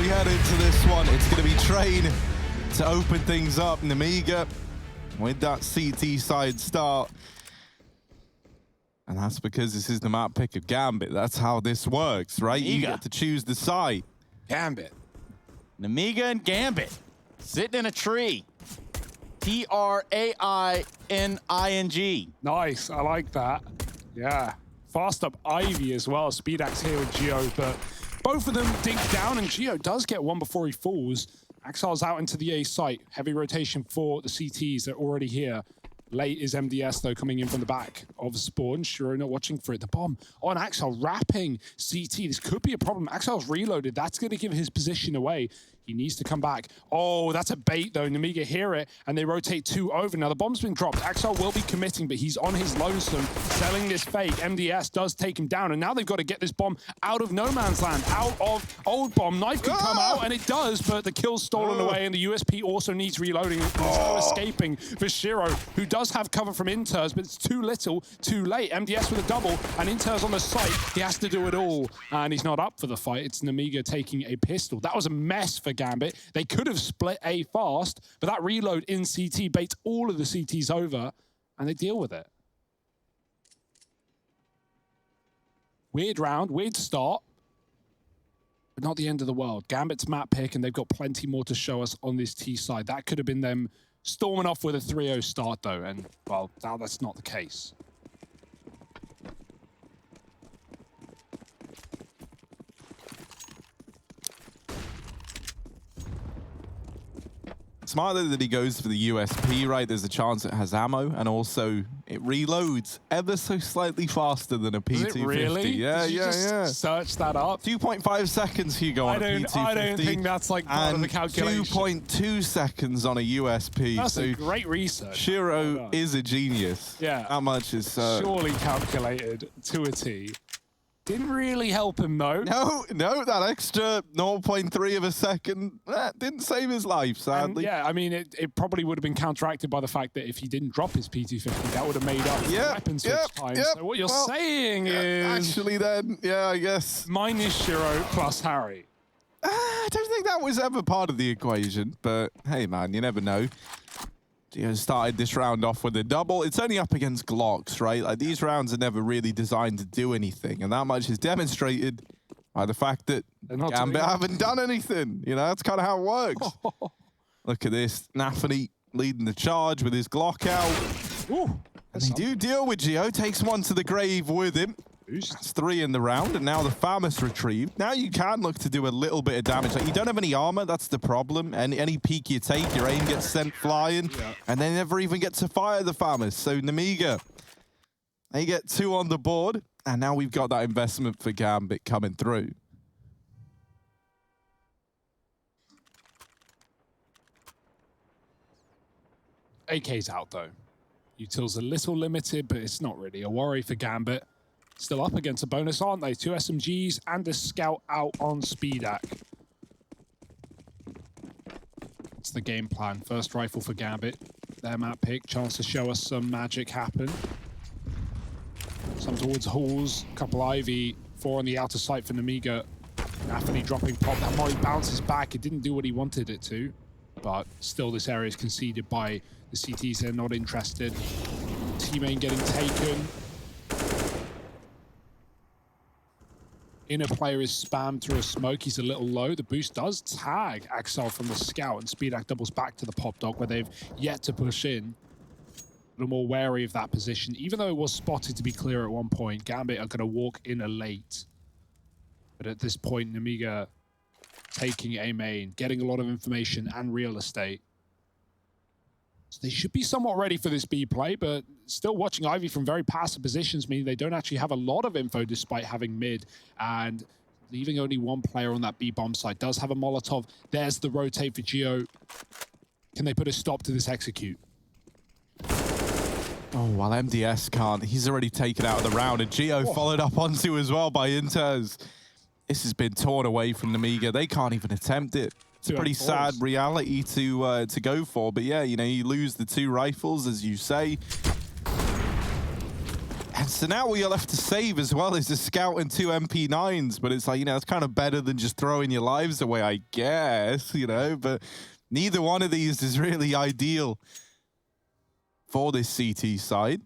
we head into this one, it's going to be Train to open things up. Nemiga with that CT side start. And that's because this is the map pick of Gambit. That's how this works, right? Nemiga. You get to choose the side. Gambit. Nemiga and Gambit sitting in a tree. Trainin. Nice, I like that. Yeah. Fast up Ivy as well. Speedax here with Geo, but both of them dink down, and Geo does get one before he falls. Axile's out into the A site. Heavy rotation for the CTs. They're already here. Late is MDS, though, coming in from the back of Spawn. Shiro not watching for it. The bomb on Axile, wrapping CT. This could be a problem. Axile's reloaded. That's going to give his position away. He needs to come back. Oh, that's a bait, though. Nemiga hear it, and they rotate 2 over. Now, the bomb's been dropped. Axile will be committing, but he's on his lonesome, selling this fake. MDS does take him down, and now they've got to get this bomb out of no man's land, out of old bomb. Knife can come out, and it does, but the kill's stolen away, and the USP also needs reloading. There's no escaping for Shiro, who does have cover from Inters, but it's too little, too late. MDS with a double, and Inters on the site. He has to do it all, and he's not up for the fight. It's Nemiga taking a pistol. That was a mess for Gambit. They could have split A fast, but that reload in CT baits all of the CTs over, and they deal with it. Weird round, weird start, but not the end of the world. Gambit's map pick, and they've got plenty more to show us on this T side. That could have been them storming off with a 3-0 start, though, and, well, now that's not the case. Smart that he goes for the USP, right? There's a chance it has ammo, and also it reloads ever so slightly faster than a P250. Is it really? Yeah, Did you yeah, just yeah. search that up? 2.5 seconds, Hugo, on a P250. I don't think that's like part of the calculation. 2.2 seconds on a USP. That's so a great research. Shiro is a genius. Yeah. How much is... surely calculated to a T. Didn't really help him, though. No, that extra 0.3 of a second, that didn't save his life, sadly. And yeah, I mean, it probably would have been counteracted by the fact that if he didn't drop his P250, that would have made up for weapon switch time. So what you're saying is... Actually then, yeah, I guess. Minus Shiro plus Harry. I don't think that was ever part of the equation, but hey, man, you never know. Geo started this round off with a double. It's only up against Glocks, right? Like, these rounds are never really designed to do anything, and that much is demonstrated by the fact that Gambit haven't done anything. You know, that's kind of how it works. Look at this. Nafany leading the charge with his Glock out. Ooh, and they do deal with Geo. Takes one to the grave with him. That's 3 in the round, and now the FAMAS retrieved. Now you can look to do a little bit of damage. Like, you don't have any armor, that's the problem. And any peek you take, your aim gets sent flying, and they never even get to fire the FAMAS. So Nemiga, they get 2 on the board, and now we've got that investment for Gambit coming through. AK's out, though. Util's a little limited, but it's not really a worry for Gambit. Still up against a bonus, aren't they? 2 SMGs and a scout out on Speedak. It's the game plan. First rifle for Gambit. Their map pick. Chance to show us some magic happen. Some towards Halls. Couple Ivy. 4 on the outer site for Nemiga. Nafany dropping pop. That Mori bounces back. It didn't do what he wanted it to. But still, this area is conceded by the CTs. They're not interested. T-main getting taken. Inner player is spammed through a smoke. He's a little low. The boost does tag Axel from the scout, and Speedak doubles back to the pop dog where they've yet to push in. A little more wary of that position. Even though it was spotted to be clear at one point, Gambit are going to walk in a late. But at this point, Nemiga taking A main, getting a lot of information and real estate. So they should be somewhat ready for this B play, but still watching Ivy from very passive positions, meaning they don't actually have a lot of info despite having mid, and leaving only 1 player on that B bomb site. Does have a Molotov. There's the rotate for Geo. Can they put a stop to this execute? Oh, well, MDS can't. He's already taken out of the round, and Geo followed up onto as well by Inters. This has been torn away from Nemiga. They can't even attempt it. It's a pretty sad reality to go for, but yeah, you know, you lose the 2 rifles, as you say. And so now all you're left to save as well is a scout and 2 MP9s, but it's like, you know, it's kind of better than just throwing your lives away, I guess, you know, but neither one of these is really ideal for this CT side.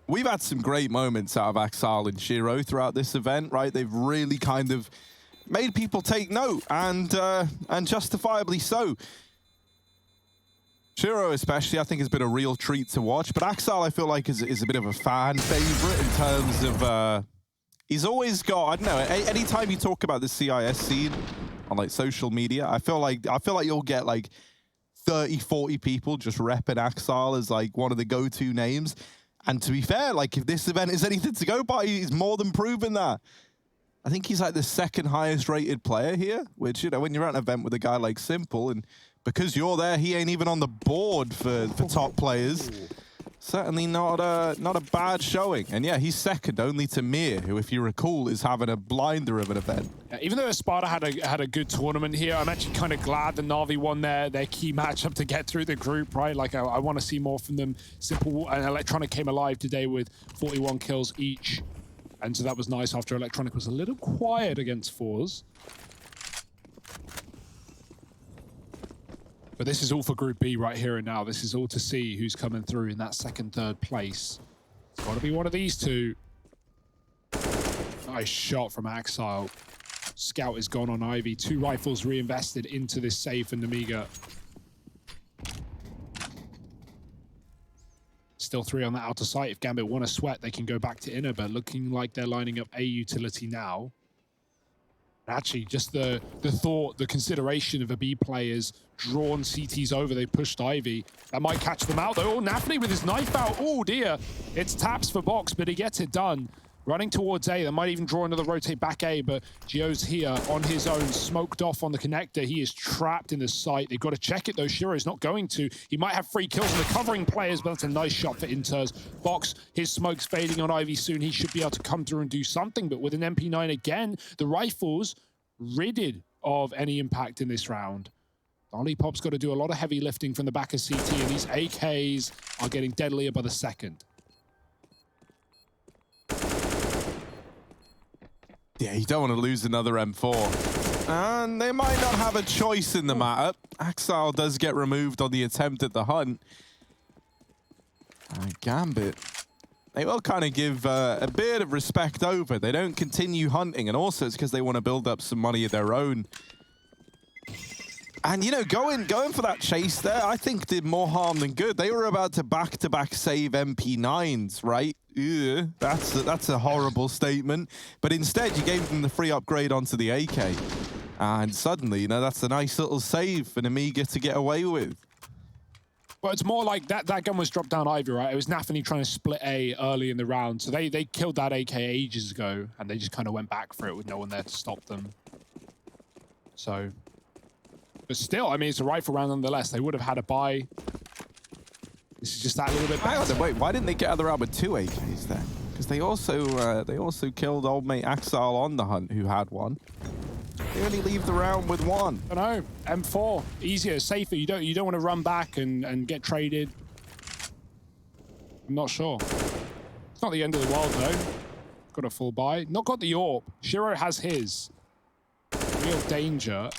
We've had some great moments out of Axal and Shiro throughout this event, right? They've really kind of made people take note, and justifiably so. Shiro especially, I think, has been a real treat to watch, but Axal, I feel like, is a bit of a fan favorite in terms of, he's always got, I don't know, anytime you talk about the CIS scene on like social media, I feel like you'll get like 30, 40 people just repping Axal as like one of the go-to names. And to be fair, like if this event is anything to go by, he's more than proven that. I think he's like the second highest rated player here, which, you know, when you're at an event with a guy like Simple, and because you're there, he ain't even on the board for top players. Certainly not a bad showing. And yeah, he's second only to Mir, who, if you recall, is having a blinder of an event. Yeah, even though Espada had a good tournament here, I'm actually kind of glad that Na'Vi won their key matchup to get through the group, right? Like, I want to see more from them. Simple and Electronic came alive today with 41 kills each. And so that was nice after Electronic was a little quiet against Fours. But this is all for Group B right here and now. This is all to see who's coming through in that second, third place. It's got to be one of these two. Nice shot from Axile. Scout is gone on Ivy. 2 rifles reinvested into this save for Nemiga. Still 3 on the outer site. If Gambit want to sweat, they can go back to inner, but looking like they're lining up A utility now. Actually, just the thought, the consideration of a B player's drawn CTs over, they pushed Ivy. That might catch them out though. Oh, Nafny with his knife out. Oh dear. It's taps for Box, but he gets it done. Running towards A. They might even draw another rotate back A, but Gio's here on his own, smoked off on the connector. He is trapped in the site. They've got to check it though. Shiro's not going to. He might have free kills on the covering players, but that's a nice shot for Inters. Box, his smoke's fading on Ivy soon. He should be able to come through and do something, but with an MP9 again, the rifles ridded of any impact in this round. Lollipop's got to do a lot of heavy lifting from the back of CT, and these AKs are getting deadlier by the second. Yeah, you don't want to lose another M4. And they might not have a choice in the matter. Axile does get removed on the attempt at the hunt. Gambit, they will kind of give a bit of respect over. They don't continue hunting, and also it's because they want to build up some money of their own. And, you know, going for that chase there, I think did more harm than good. They were about to back-to-back save MP9s, right? Ew, that's a horrible statement. But instead, you gave them the free upgrade onto the AK. And suddenly, you know, that's a nice little save for Nemiga to get away with. Well, it's more like that gun was dropped down Ivy, right? It was Nafany trying to split A early in the round. So they killed that AK ages ago, and they just kind of went back for it with no one there to stop them. So... But still, I mean, it's a rifle round nonetheless. They would have had a buy. This is just that little bit better. Wait, why didn't they get other out with 2 AKs then? Because they also killed old mate Axile on the hunt, who had 1. They only leave the round with 1. I know. M4, easier, safer. You don't want to run back and get traded. I'm not sure. It's not the end of the world though. Got a full buy. Not got the AWP. Shiro has his. Real danger.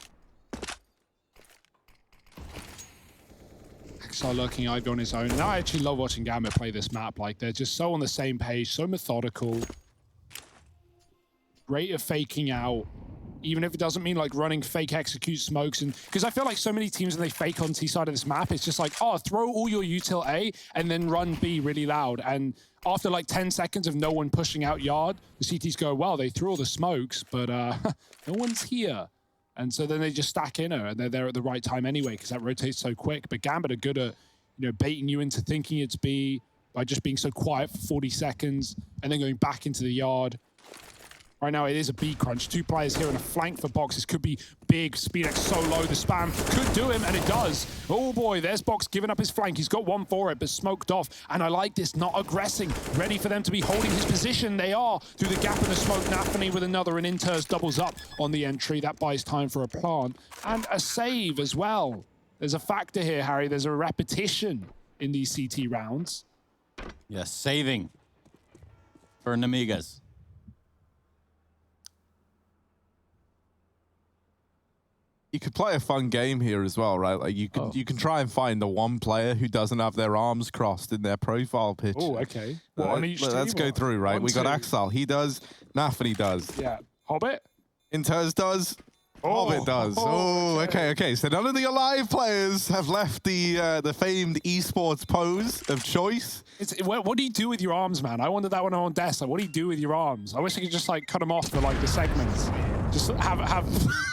Axile lurking Ivy on his own. And I actually love watching Gambit play this map. Like, they're just so on the same page, so methodical. Great at faking out. Even if it doesn't mean like running fake execute smokes. And because I feel like so many teams when they fake on T side of this map, it's just like, oh, throw all your util A and then run B really loud. And after like 10 seconds of no one pushing out yard, the CTs go, well, they threw all the smokes, but no one's here. And so then they just stack in her, and they're there at the right time anyway, because that rotates so quick. But Gambit are good at, you know, baiting you into thinking it's B by just being so quiet for 40 seconds and then going back into the yard. Right now, it is a B crunch. 2 players here and a flank for Box. This could be big. SpeedX so low. The spam could do him, and it does. Oh boy, there's Box giving up his flank. He's got 1 for it, but smoked off. And I like this, not aggressing. Ready for them to be holding his position. They are through the gap in the smoke. Nafany with another, and Inters doubles up on the entry. That buys time for a plant. And a save as well. There's a factor here, Harry. There's a repetition in these CT rounds. Yes, saving for Nemigas. You could play a fun game here as well, right? Like you can try and find the one player who doesn't have their arms crossed in their profile picture. Oh, okay. What, on each team? Let's go through, right? We got Axel. He does. Nafany does. Yeah. Hobbit? Inters does. Hobbit does. Oh, okay. So none of the Alive players have left the famed esports pose of choice. What do you do with your arms, man? I wondered that when I'm on desk. Like, what do you do with your arms? I wish I could just like cut them off for like the segments. Just have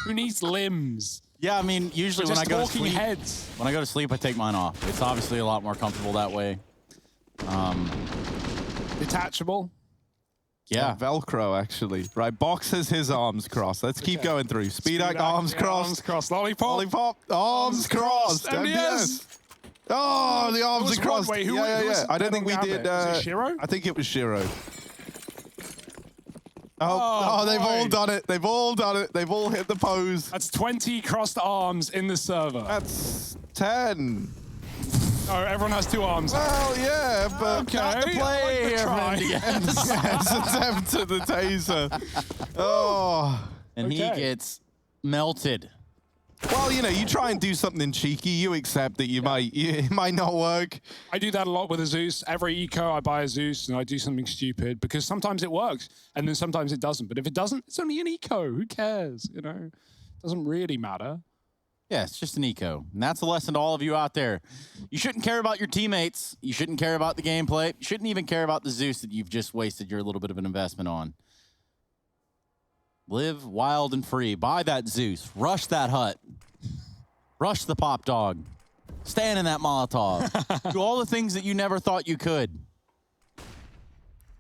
who needs limbs? Yeah, I mean, usually when I go to sleep, heads. when I go to sleep, I take mine off. It's obviously a lot more comfortable that way. Detachable. Yeah, Velcro actually. Right, Box has his arms crossed. Let's keep going through. Speedak, arms crossed. Arms crossed. Lollipop. Lollipop, arms crossed. MDS. Oh, the arms are crossed. Wait, yeah. I don't think we did. Was it Shiro? I think it was Shiro. Oh, they've all done it. They've all done it. They've all hit the pose. That's 20 crossed arms in the server. That's 10. Oh, everyone has 2 arms. Well, yeah, but Okay. the play here, man. yes, attempt at the taser. Oh. and he gets melted. Well, you know, you try and do something cheeky. You accept that it might not work. I do that a lot with a Zeus. Every eco, I buy a Zeus and I do something stupid because sometimes it works and then sometimes it doesn't. But if it doesn't, it's only an eco. Who cares? You know, it doesn't really matter. Yeah, it's just an eco. And that's a lesson to all of you out there. You shouldn't care about your teammates. You shouldn't care about the gameplay. You shouldn't even care about the Zeus that you've just wasted your little bit of an investment on. Live wild and free. Buy that Zeus. Rush that hut. Rush the pop dog. Stand in that Molotov. Do all the things that you never thought you could.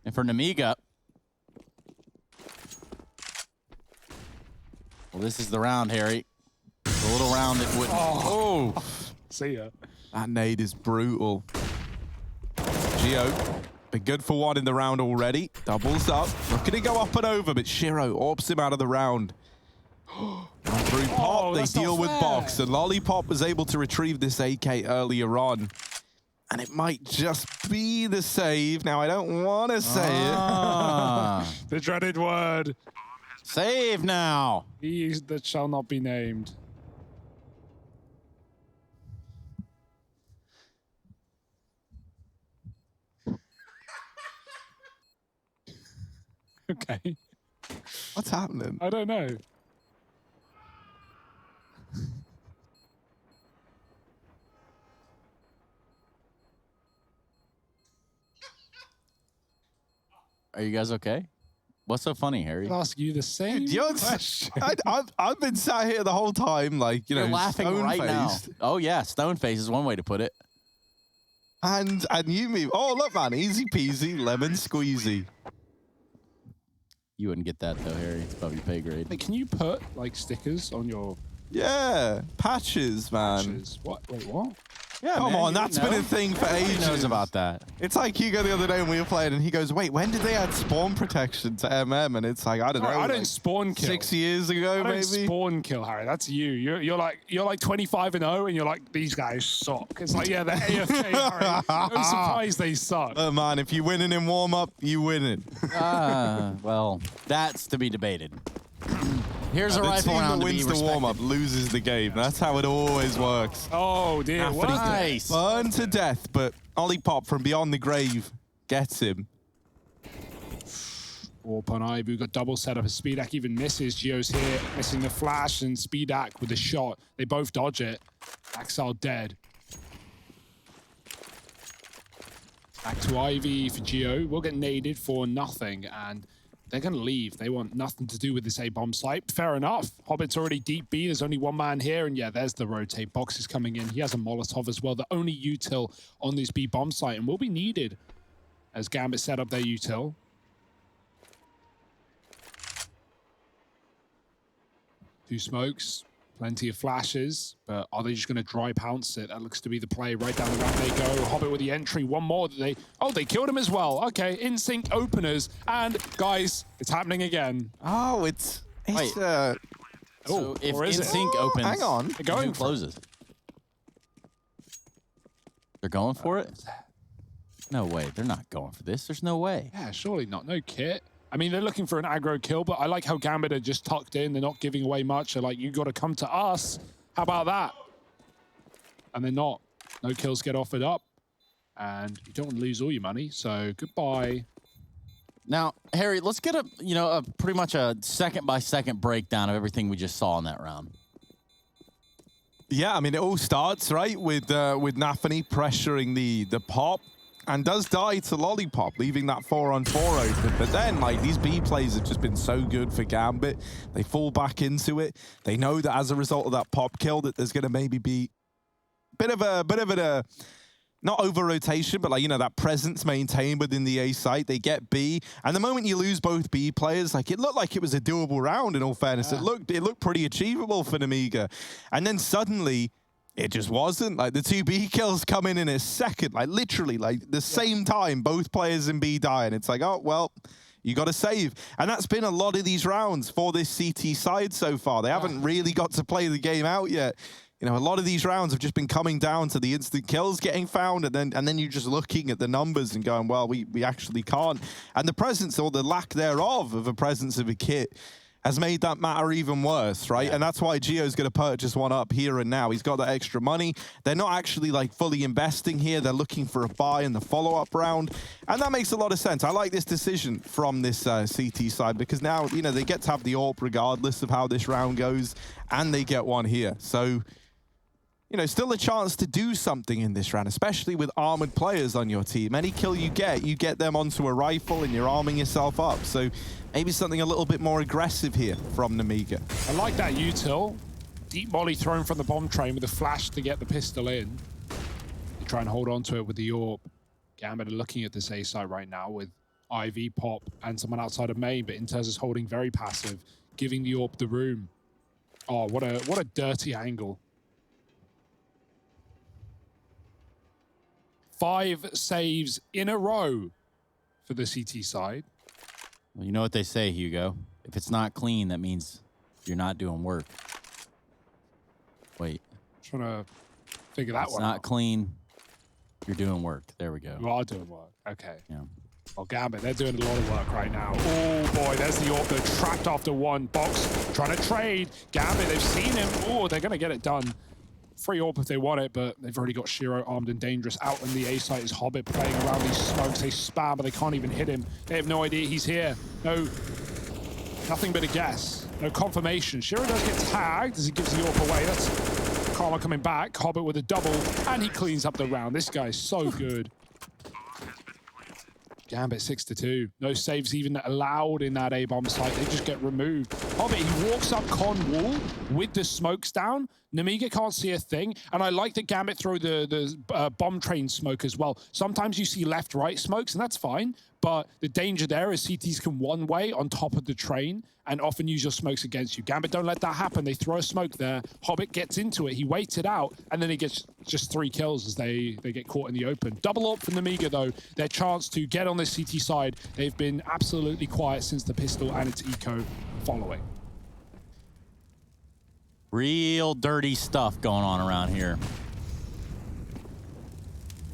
And for Nemiga, well, this is the round, Harry. The little round that wouldn't. Oh. See ya. That nade is brutal. Geo, been good for one in the round already. Doubles up. Looking to go up and over, but Shiro orbs him out of the round. Run through Pop, they deal with Box, and Lollipop was able to retrieve this AK earlier on. And it might just be the save. Now, I don't want to say it. The dreaded word. Save now. He that shall not be named. Okay. What's happening? I don't know. Are you guys okay? What's so funny, Harry? I'll ask you the same question. I've been sat here the whole time, like, you know, You're laughing right now. Oh, yeah. Stone face is one way to put it. And you move. Oh, look, man. Easy peasy, lemon squeezy. You wouldn't get that, though, Harry. It's above your pay grade. Wait, can you put, like, stickers on your Yeah. Patches, man. patches? What? Wait, what? Yeah, Come man, on, you that's know. been a thing for He ages. knows about that. It's like Hugo the other day when we were playing, and he goes, "Wait, when did they add spawn protection to MM?" And it's like, I don't know. I don't like spawn kill. 6 years ago, I don't maybe. spawn kill, Harry. That's you. You're like 25-0, and you're like, these guys suck. It's like, yeah, they're AFK, Harry. I'm surprised they suck. Oh man, if you're winning in warm up, you winning. Well, that's to be debated. Here's a The rifle team round that to be wins the warm up respected. loses the game. That's how it always works. Oh dear. What is that? Nice. Burned to death, but Olipop from beyond the grave gets him. Warp on Ivy. We've got double setup. Speedak even misses. Geo's here, missing the flash, and Speedak with the shot. They both dodge it. Axel dead. Back to Ivy for Geo. We'll get naded for nothing, and they're going to leave. They want nothing to do with this A-bomb site. Fair enough. Hobbit's already deep B. There's only one man here, and yeah, there's the rotate. Box is coming in. He has a Molotov as well. The only util on this B-bomb site, and will be needed as Gambit set up their util. Two smokes, plenty of flashes, but are they just going to dry pounce it? That looks to be the play. Right down the ramp they go. Hobbit with the entry. One more. They killed him as well. Okay, in sync openers. And guys, it's happening again. Oh, it's Wait. So if or is it? InSync opens, hang on. They're going who for it. closes? They're going for it? No way. They're not going for this. There's no way. Yeah, surely not. No kit. I mean, they're looking for an aggro kill, but I like how Gambit are just tucked in. They're not giving away much. They're like, you got to come to us. How about that? And they're not. No kills get offered up. And you don't want to lose all your money, so goodbye. Now, Harry, let's get a pretty much a second-by-second breakdown of everything we just saw in that round. Yeah, I mean, it all starts, right, with Nafany pressuring the pop and does die to Lollipop, leaving that 4-on-4 open. But then, like, these B plays have just been so good for Gambit. They fall back into it. They know that as a result of that pop kill that there's going to maybe be a bit of a not over-rotation, but, like, you know, that presence maintained within the A site. They get B, and the moment you lose both B players, like, it looked like it was a doable round, in all fairness. Yeah. It looked pretty achievable for Nemiga. And then suddenly, it just wasn't. Like, the 2 B kills come in a second, like, literally, like, the same time, both players in B die, and it's like, oh, well, you got to save. And that's been a lot of these rounds for this CT side so far. They haven't really got to play the game out yet. You know, a lot of these rounds have just been coming down to the instant kills getting found, and then you're just looking at the numbers and going, well, we actually can't. And the presence, or the lack thereof of a presence of a kit, has made that matter even worse, right? Yeah. And that's why Gio's going to purchase one up here and now. He's got that extra money. They're not actually, like, fully investing here. They're looking for a buy in the follow-up round. And that makes a lot of sense. I like this decision from this CT side, because now, you know, they get to have the AWP regardless of how this round goes, and they get one here. So, you know, still a chance to do something in this round, especially with armored players on your team. Any kill you get them onto a rifle and you're arming yourself up. So maybe something a little bit more aggressive here from Nemiga. I like that util. Deep volley thrown from the bomb train with a flash to get the pistol in. They try and hold on to it with the AWP. Gambit are looking at this A side right now with Ivy, Pop, and someone outside of main, but Intez is holding very passive, giving the AWP the room. Oh, what a dirty angle. 5 saves in a row for the CT side. Well, you know what they say, Hugo. If it's not clean, that means you're not doing work. Wait. Trying to figure that one out. It's not clean. You're doing work. There we go. You are doing work. Okay. Yeah. Well, Gambit, they're doing a lot of work right now. Oh, boy, there's the AWP. They're trapped after one. Box trying to trade. Gambit, they've seen him. Oh, they're going to get it done. Free AWP if they want it, but they've already got Shiro armed and dangerous. Out in the A site is Hobbit playing around these smokes. They spam, but they can't even hit him. They have no idea he's here. Nothing but a guess. No confirmation. Shiro does get tagged as he gives the AWP away. That's Karma coming back. Hobbit with a double, and he cleans up the round. This guy's so good. Gambit 6-2. No saves even allowed in that A-bomb site. They just get removed. Hobbit, he walks up con wall with the smokes down. Nemiga can't see a thing. And I like that Gambit throw the bomb train smoke as well. Sometimes you see left-right smokes, and that's fine. But the danger there is CTs can one-way on top of the train and often use your smokes against you. Gambit don't let that happen. They throw a smoke there. Hobbit gets into it. He waits it out, and then he gets just 3 kills as they get caught in the open. Double up for Nemiga, though. Their chance to get on this CT side. They've been absolutely quiet since the pistol and its eco following. Real dirty stuff going on around here.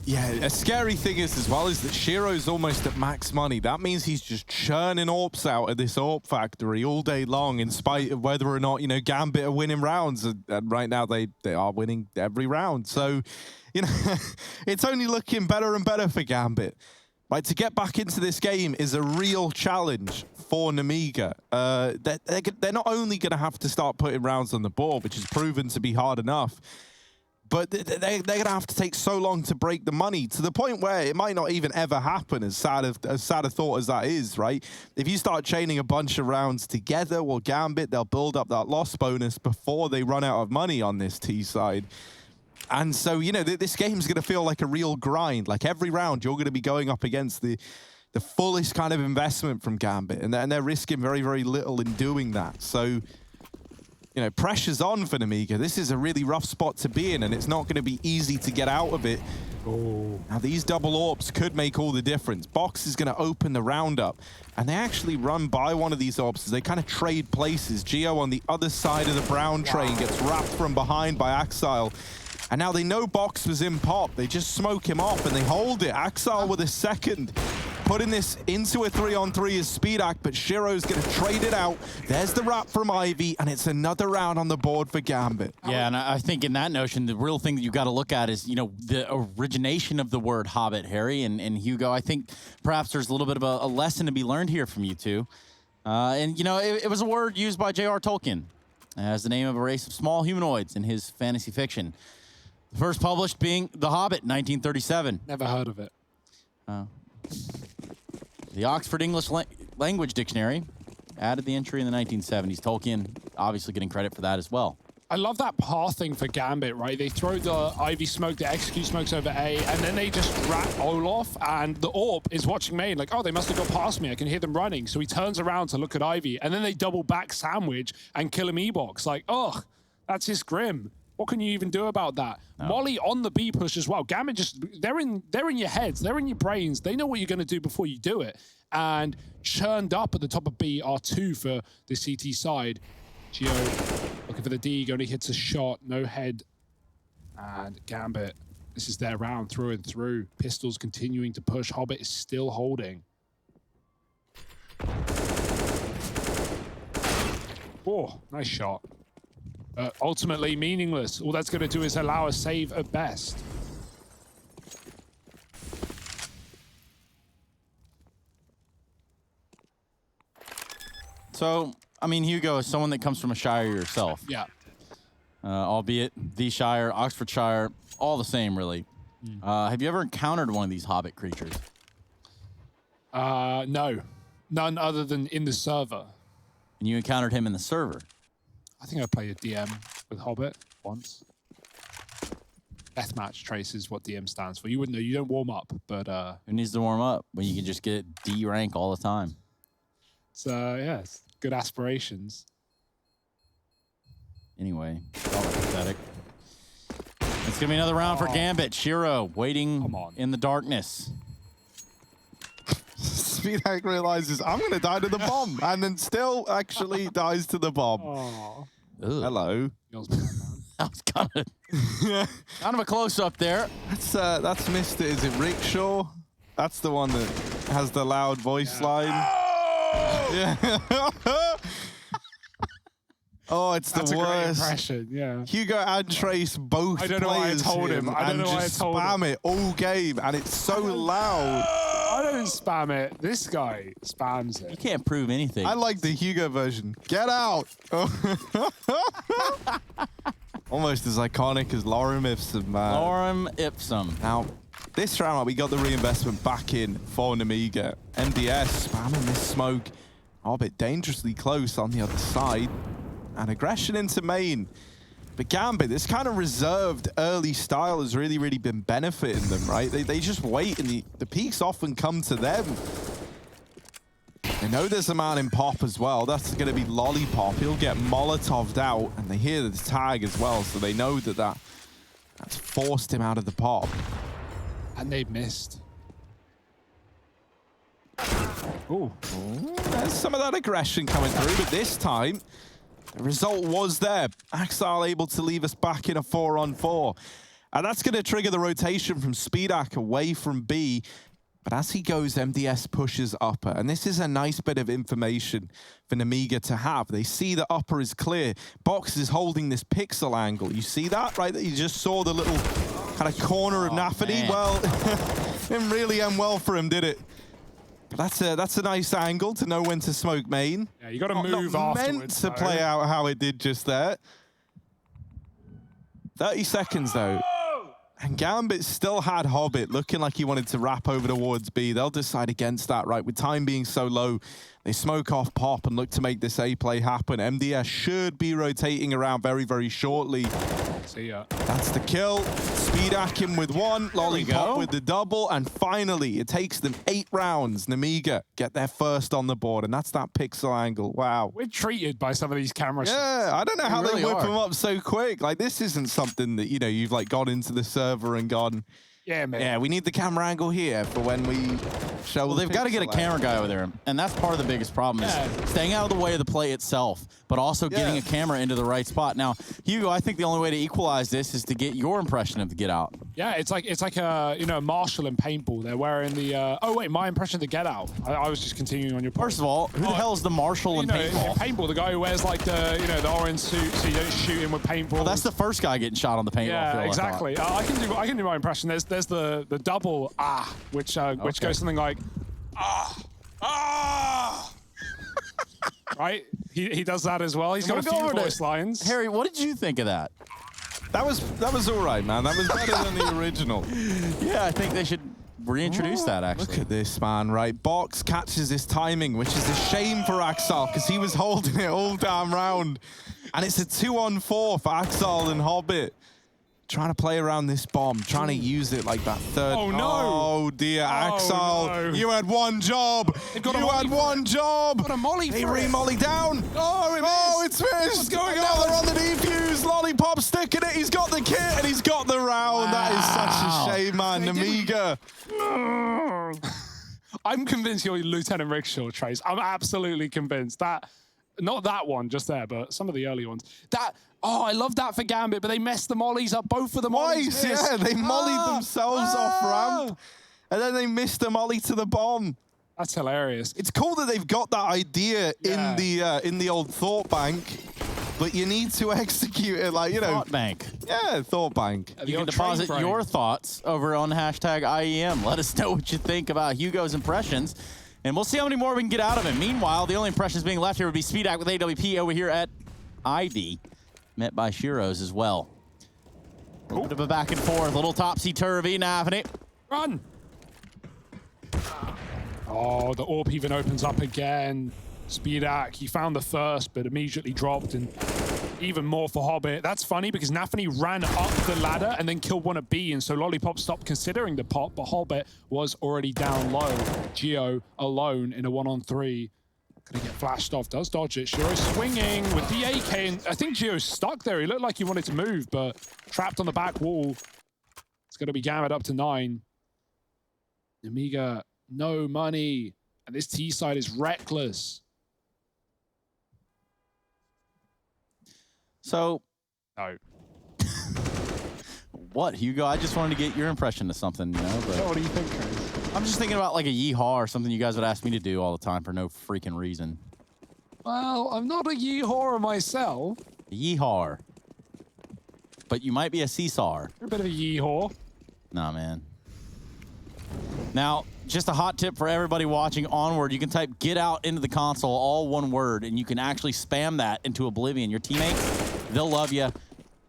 Yeah, a scary thing is as well is that Shiro's almost at max money. That means he's just churning AWPs out of this AWP factory all day long, in spite of whether or not, you know, Gambit are winning rounds. And right now they are winning every round. So, you know, it's only looking better and better for Gambit. Like, to get back into this game is a real challenge for Nemiga. They're not only going to have to start putting rounds on the board, which has proven to be hard enough, but they're going to have to take so long to break the money, to the point where it might not even ever happen, as sad a thought as that is, right? If you start chaining a bunch of rounds together, well, Gambit, they'll build up that loss bonus before they run out of money on this T side. And so, you know, this game's going to feel like a real grind. Like, every round, you're going to be going up against the fullest kind of investment from Gambit, and they're risking very, very little in doing that. So, you know, pressure's on for Nemiga. This is a really rough spot to be in, and it's not going to be easy to get out of it. Oh. Now, these double AWPs could make all the difference. Box is going to open the round up, and they actually run by one of these AWPs as they kind of trade places. Gio on the other side of the brown train gets wrapped from behind by Axile. And now they know Box was in pop. They just smoke him off and they hold it. Axel with a second. Putting this into a 3-on-3 is Speedak, but Shiro's going to trade it out. There's the wrap from Ivy, and it's another round on the board for Gambit. Yeah, and I think in that notion, the real thing that you got to look at is, you know, the origination of the word Hobbit, Harry and Hugo. I think perhaps there's a little bit of a lesson to be learned here from you two. And, you know, it was a word used by J.R. Tolkien as the name of a race of small humanoids in his fantasy fiction. The first published being The Hobbit, 1937. Never heard of it. The Oxford English Language Dictionary added the entry in the 1970s. Tolkien obviously getting credit for that as well. I love that pathing for Gambit, right? They throw the Ivy smoke, the execute smokes over A, and then they just wrap Olaf, and the AWP is watching main, like, oh, they must have got past me. I can hear them running. So he turns around to look at Ivy, and then they double back sandwich and kill him E-box. Like, oh, that's just grim. What can you even do about that? No. Molly on the B push as well. Gambit just, they're in your heads, they're in your brains. They know what you're going to do before you do it. And churned up at the top of B are 2 for the CT side. Geo looking for the dig, only hits a shot, no head. And Gambit, this is their round through and through. Pistols continuing to push. Hobbit is still holding. Oh, nice shot. Ultimately meaningless. All that's going to do is allow a save at best. So, I mean, Hugo is someone that comes from a shire yourself. Yeah. Albeit the Shire, Oxfordshire, all the same, really. Have you ever encountered one of these Hobbit creatures? No. None other than in the server. And you encountered him in the server? I think I played a DM with Hobbit once. Deathmatch trace is what DM stands for. You wouldn't know. You don't warm up, but... Who needs to warm up when you can just get D rank all the time? So, yeah, it's good aspirations. Anyway, all pathetic. It's going to be another round for Gambit. Shiro waiting in the darkness. Speedak realizes, I'm going to die to the bomb, and then still actually dies to the bomb. Oh. Hello. That was kind of a close-up there. That's missed it. Is it Rickshaw? That's the one that has the loud voice line. Oh! Yeah. Oh, it's That's the worst. A great impression, yeah. Hugo and Trace both I don't know why I told him. I don't know why I told him. Spam it all game, and it's so loud. I don't spam it. This guy spams it. You can't prove anything. I like the Hugo version. Get out! Almost as iconic as Lorem Ipsum, man. Lorem Ipsum. Now, this round, we got the reinvestment back in for Nemiga. MDS spamming this smoke. Oh, a bit dangerously close on the other side. And aggression into main. But Gambit, this kind of reserved early style has really, really been benefiting them, right? They just wait, and the peaks often come to them. They know there's a man in pop as well. That's going to be Lollipop. He'll get Molotov'd out, and they hear the tag as well, so they know that's forced him out of the pop. And they've missed. Ooh. There's some of that aggression coming through, but this time, the result was there. Axel able to leave us back in a 4-on-4. And that's going to trigger the rotation from Speedak away from B. But as he goes, MDS pushes upper. And this is a nice bit of information for Nemiga to have. They see the upper is clear. Box is holding this pixel angle. You see that, right? You just saw the little kind of corner of Nafany. Man. Well, didn't really end well for him, did it? But that's a nice angle to know when to smoke main. Yeah, you got to move not afterwards. Meant to play out how it did just there. 30 seconds though. And Gambit still had Hobbit looking like he wanted to wrap over towards B. They'll decide against that, right? With time being so low, they smoke off pop and look to make this A play happen. MDS should be rotating around very, very shortly. See ya. That's the kill. Speedak him with one, Lollipop with the double, and finally, it takes them 8 rounds. Nemiga get their first on the board, and that's that pixel angle. Wow. We're treated by some of these camera shots. Yeah, I don't know how really they whip are. them up so quick. Like, this isn't something that, you know, you've like gone into the server and gone, Yeah, man. Yeah, we need the camera angle here for when we show. Well, they've got to get a camera guy over there, and that's part of the biggest problem is staying out of the way of the play itself, but also getting a camera into the right spot. Now, Hugo, I think the only way to equalize this is to get your impression of the get out. Yeah, it's like a Marshall in paintball. They're wearing the oh wait, my impression of the get out. I was just continuing on your point. First of all, who the hell is the Marshal in paintball? In paintball, the guy who wears like the orange suit so you don't shoot him with paintball. Well, that's the first guy getting shot on the paintball Yeah, field, exactly. I can do my impression. There's the double which goes something like right. He does that as well. He's got a few voice lines. Harry, what did you think of that? That was all right, man. That was better than the original. Yeah, I think they should reintroduce that, actually. Look at this, man, right? Box catches his timing, which is a shame for Axel, because he was holding it all damn round. And it's a 2-on-4 for Axel and Hobbit. Trying to play around this bomb, trying to use it like that third. Oh, no. Oh, dear, Axel. No. You had one job. You had one job. Got a molly They for it. re-molly down. Oh, it's missed. What's going now on? they're on the defuse. Lollipop sticking it. He's got the kit and he's got the round. That is such a shame, man. Nemiga. I'm convinced you're Lieutenant Rickshaw, Trace. I'm absolutely convinced that, not that one just there, but some of the early ones. I love that for Gambit, but they messed the mollies up. Both of the mollies. Twice, yeah. They mollied themselves off ramp. And then they missed the molly to the bomb. That's hilarious. It's cool that they've got that idea in the old thought bank, but you need to execute it like, Thought bank. Yeah, thought bank. You can deposit your thoughts over on hashtag IEM. Let us know what you think about Hugo's impressions, and we'll see how many more we can get out of him. Meanwhile, the only impressions being left here would be Speedak with AWP over here at ID, met by Shiros as well. A little bit of a back and forth, little topsy-turvy now happening. Run! Oh, the AWP even opens up again. Speedak, he found the first, but immediately dropped, and even more for Hobbit. That's funny because Nafany ran up the ladder and then killed one at B, and so Lollipop stopped considering the pop, but Hobbit was already down low. Geo alone in a 1-on-3. Gonna get flashed off, does dodge it. Shiro swinging with the AK, and I think Geo's stuck there. He looked like he wanted to move, but trapped on the back wall. It's gonna be Gambit up to 9. Nemiga, no money. And this T side is reckless. So, No. what, Hugo? I just wanted to get your impression of something, But What do you think, Chris? I'm just thinking about like a yeehaw or something you guys would ask me to do all the time for no freaking reason. Well, I'm not a yeehaw myself. A yeehaw. But you might be a seesaw. You're a bit of a yeehaw. Nah, man. Now, just a hot tip for everybody watching Onward. You can type "get out" into the console, all one word, and you can actually spam that into oblivion. Your teammates, they'll love you,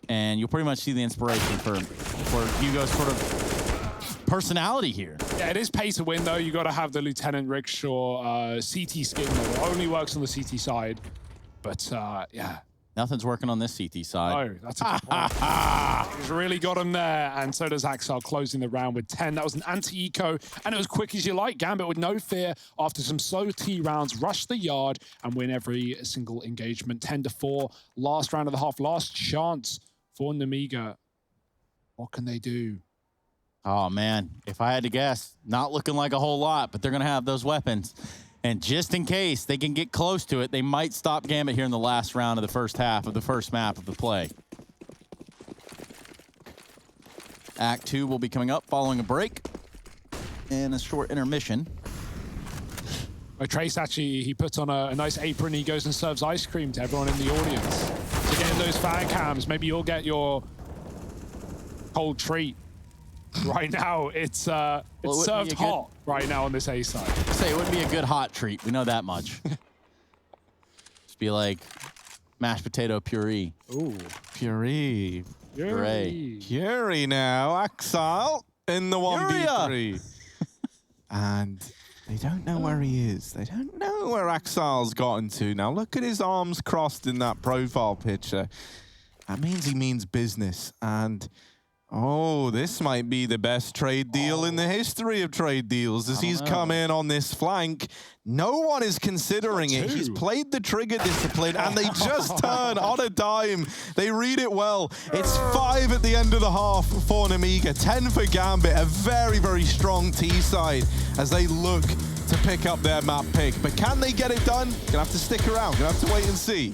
and you'll pretty much see the inspiration for Hugo's sort of personality here. Yeah, it is pay to win, though. You got to have the Lieutenant Rickshaw CT skin, though. It only works on the CT side. But, yeah. Nothing's working on this CT side. Oh, that's a good point. He's really got him there, and so does Axel, closing the round with 10. That was an anti-eco, and it was quick as you like. Gambit with no fear after some slow T rounds, rush the yard and win every single engagement. 10-4, last round of the half, last chance for Nemiga. What can they do? Oh, man. If I had to guess, not looking like a whole lot, but they're going to have those weapons. And just in case they can get close to it, they might stop Gambit here in the last round of the first half of the first map of the play. Act 2 will be coming up following a break and a short intermission. Trace actually, he puts on a nice apron. He goes and serves ice cream to everyone in the audience. To get those fan cams, maybe you'll get your cold treat. Right now, it's served hot right now on this A side. Say it wouldn't be a good hot treat. We know that much. Just be like mashed potato puree. Ooh, Puree. Puree now. Axel in the 1v3. And they don't know where he is. They don't know where Axel's gotten to. Now look at his arms crossed in that profile picture. That means he means business. And Oh, this might be the best trade deal in the history of trade deals as he's come in on this flank. No one is considering it. He's played the trigger discipline and they just turn on a dime. They read it well. It's 5 at the end of the half for Nemiga, 10 for Gambit. A very, very strong T side as they look to pick up their map pick. But can they get it done? Gonna have to stick around. Gonna have to wait and see.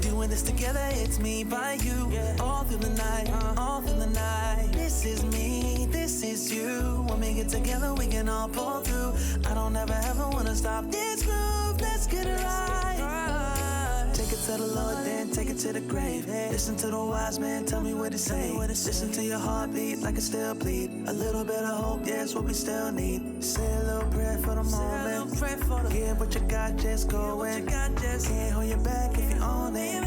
Doing this together, it's me by you. All through the night, all through the night. This is me, this is you. When we get together, we can all pull through. I don't ever wanna stop this groove. Let's get it right. Take it to the Lord, then take it to the grave. Listen to the wise man, tell me what to say. Listen to your heartbeat like it still bleed. A little bit of hope, yeah, it's what we still need. Say a little prayer for the moment. Give what you got, just go in. Can't hold you back if you own it.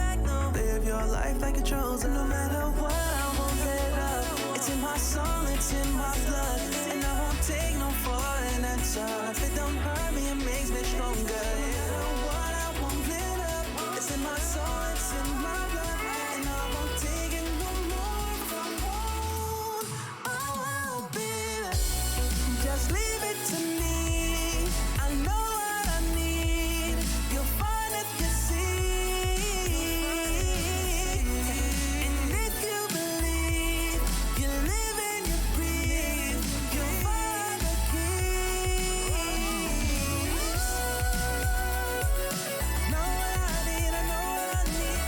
Live your life like a chosen. No matter what, I won't let up. It's in my soul, it's in my blood. And I won't take no for an answer. If it don't hurt me, it makes me stronger. No matter what, I won't let up. It's in my soul, it's in my blood. And I won't take it no more if I won't. Oh, baby, just leave it to me. I know what I need. You'll find if you see. And if you believe, you live and you breathe, you'll find the keys. Know what I need, I know what I need.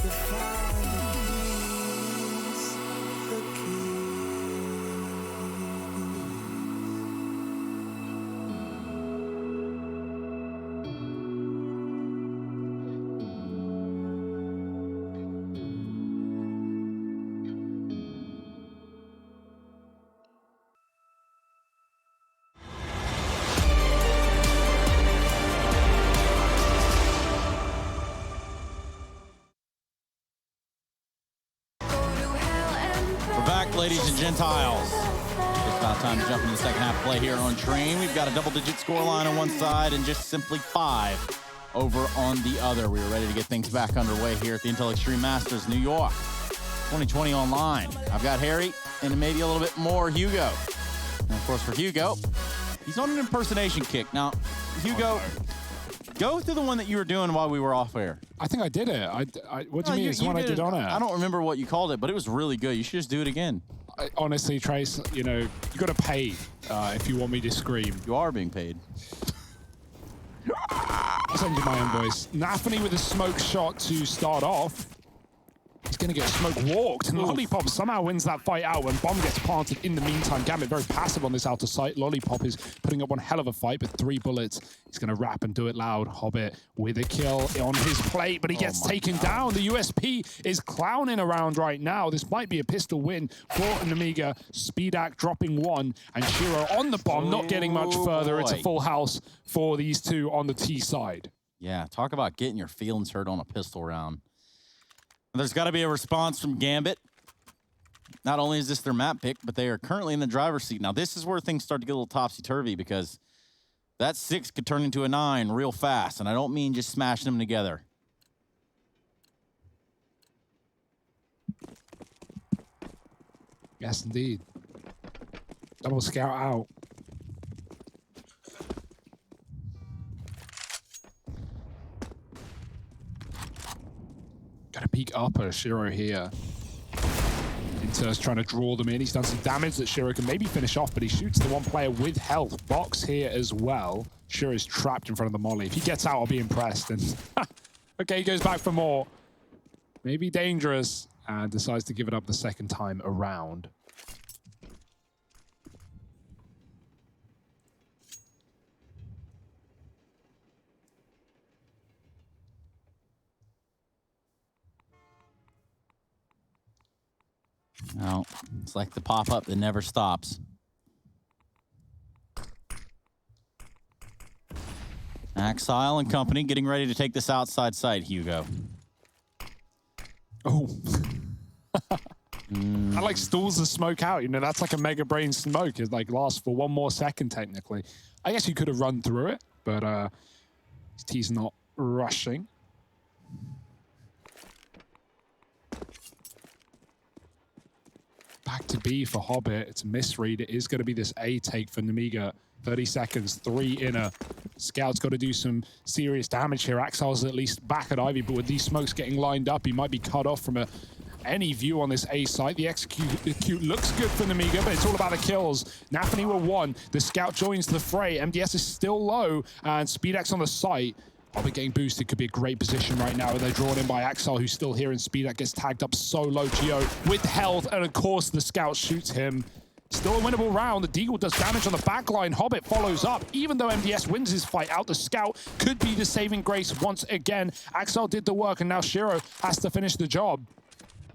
You'll find the keys. We're back, ladies and Gentiles. It's about time to jump into the second half play here on Train. We've got a double-digit scoreline on one side and just simply 5 over on the other. We are ready to get things back underway here at the Intel Extreme Masters, New York, 2020 online. I've got Harry and maybe a little bit more Hugo. And of course, for Hugo, he's on an impersonation kick. Now, Hugo, go through the one that you were doing while we were off air. I think I did it. What do you mean? It's the one I did on air. I don't remember what you called it, but it was really good. You should just do it again. Honestly, Trace, you know, you got to pay if you want me to scream. You are being paid. I'll send you my invoice. Nafany with a smoke shot to start off. He's going to get smoke walked, and Lollipop somehow wins that fight out when Bomb gets planted in the meantime. Gambit very passive on this outer site. Lollipop is putting up one hell of a fight, but 3 bullets. He's going to rap and do it loud. Hobbit with a kill on his plate, but he gets taken down. The USP is clowning around right now. This might be a pistol win for Nemiga. Speedak dropping 1, and Shiro on the bomb, not getting much further. It's a full house for these two on the T side. Yeah, talk about getting your feelings hurt on a pistol round. There's got to be a response from Gambit. Not only is this their map pick, but they are currently in the driver's seat. Now, this is where things start to get a little topsy-turvy because that 6 could turn into a 9 real fast, and I don't mean just smashing them together. Yes, indeed. Double scout out. Got to peek up at Shiro here. Inter's trying to draw them in. He's done some damage that Shiro can maybe finish off, but he shoots the one player with health. Box here as well. Shiro's trapped in front of the molly. If he gets out, I'll be impressed. And okay, he goes back for more. Maybe dangerous. And decides to give it up the second time around. Well, it's like the pop-up that never stops. Axile and company getting ready to take this outside site, Hugo. Oh. That like stalls the smoke out. You know, that's like a mega brain smoke. It like lasts for 1 more second, technically. I guess you could have run through it, but T's not rushing. Back to B for Hobbit. It's a misread. It is going to be this A take for Nemiga. 30 seconds, 3 inner. Scout's got to do some serious damage here. Axile's at least back at Ivy, but with these smokes getting lined up, he might be cut off from any view on this A site. The execute looks good for Nemiga, but it's all about the kills. Nafany were 1. The Scout joins the fray. MDS is still low, and SpeedX on the site. Hobbit getting boosted could be a great position right now. They're drawn in by Axel, who's still here, and SpeedX gets tagged up so low. Geo with health, and of course the Scout shoots him. Still a winnable round. The Deagle does damage on the backline. Hobbit follows up. Even though MDS wins his fight out, the Scout could be the saving grace once again. Axel did the work, and now Shiro has to finish the job.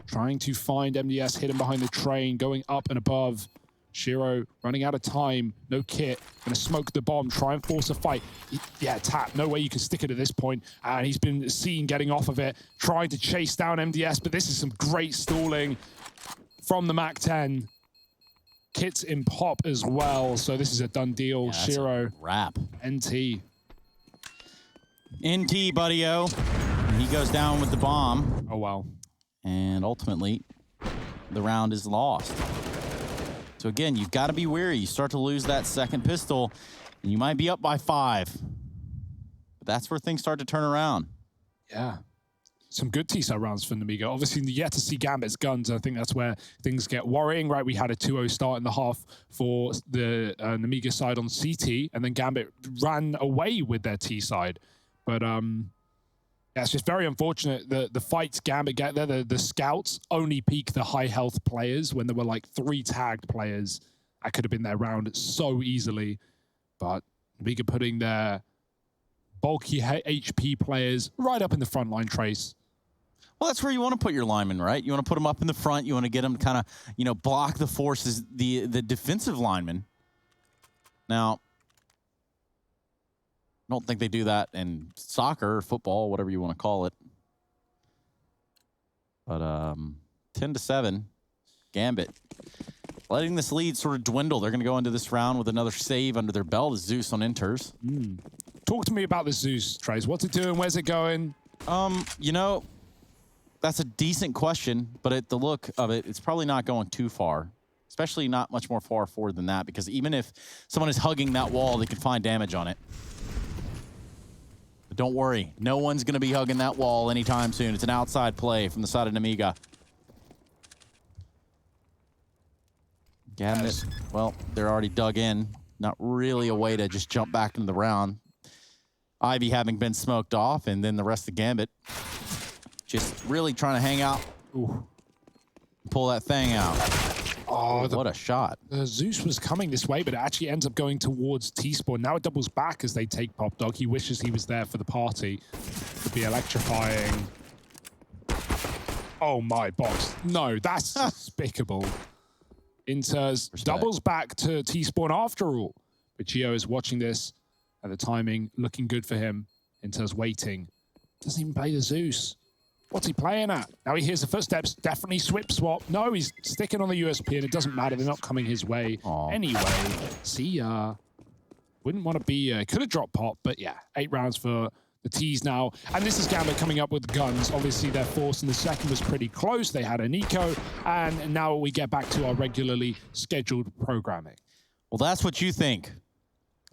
Trying to find MDS hidden behind the train, going up and above. Shiro running out of time. No kit. Gonna smoke the bomb. Try and force a fight. Yeah, tap. No way you can stick it at this point. And he's been seen getting off of it, trying to chase down MDS. But this is some great stalling from the MAC-10. Kits in pop as well. So this is a done deal. Yeah, Shiro. Wrap. NT. NT, buddy-o. He goes down with the bomb. Oh, wow. And ultimately, the round is lost. So again, you've got to be wary. You start to lose that second pistol, and you might be up by 5. But that's where things start to turn around. Yeah. Some good T-side rounds for Nemiga. Obviously, yet to see Gambit's guns. I think that's where things get worrying, right? We had a 2-0 start in the half for the Nemiga side on CT, and then Gambit ran away with their T-side. But yeah, it's just very unfortunate that the fights Gambit get there, the Scouts only peak the high health players when there were like 3 tagged players. That could have been their round so easily. But Nemiga putting their bulky HP players right up in the front line, Trace. Well, that's where you want to put your linemen, right? You want to put them up in the front. You want to get them to kind of, you know, block the forces, the defensive linemen. Now, I don't think they do that in soccer or football, whatever you want to call it. But 10-7, Gambit. Letting this lead sort of dwindle. They're going to go into this round with another save under their belt as Zeus on enters. Talk to me about the Zeus, Trace. What's it doing? Where's it going? You know, that's a decent question, but at the look of it, it's probably not going too far. Especially not much more far forward than that, because even if someone is hugging that wall, they can find damage on it. But don't worry, no one's going to be hugging that wall anytime soon. It's an outside play from the side of Nemiga. Gambit, well, they're already dug in. Not really a way to just jump back into the round. Ivy having been smoked off, and then the rest of Gambit just really trying to hang out. Ooh. Pull that thing out. Oh, what a shot. The Zeus was coming this way, but it actually ends up going towards T-Spawn. Now it doubles back as they take Pop Dog. He wishes he was there for the party. Could be electrifying. Oh my box. No, that's despicable. Inters doubles back to T-Spawn after all. But Gio is watching this, and the timing looking good for him. Inters waiting. Doesn't even play the Zeus. What's he playing at? Now he hears the footsteps. Definitely swip swap. No, he's sticking on the USP, and it doesn't matter. They're not coming his way. Anyway, see ya. Wouldn't want to be... could have dropped pop, but yeah. 8 rounds for the T's now. And this is Gambit coming up with guns. Obviously, their force in the second was pretty close. They had an eco. And now we get back to our regularly scheduled programming. Well, that's what you think.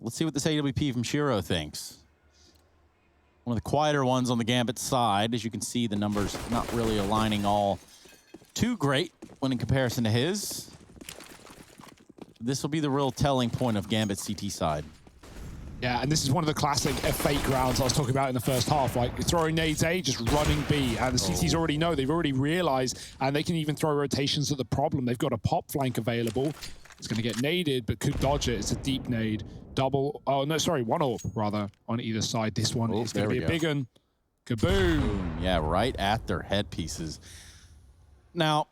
Let's see what this AWP from Shiro thinks. One of the quieter ones on the Gambit side. As you can see, the numbers not really aligning all too great when in comparison to his. This will be the real telling point of Gambit's CT side. Yeah, and this is one of the classic fake rounds I was talking about in the first half. Like, throwing nades A, just running B. And the CTs already know. They've already realized. And they can even throw rotations at the problem. They've got a pop flank available. It's going to get naded, but could dodge it. It's a deep nade. Double. Oh, no, sorry. One AWP, rather, on either side. This one is going to be a big one. Kaboom. Yeah, right at their headpieces. Now,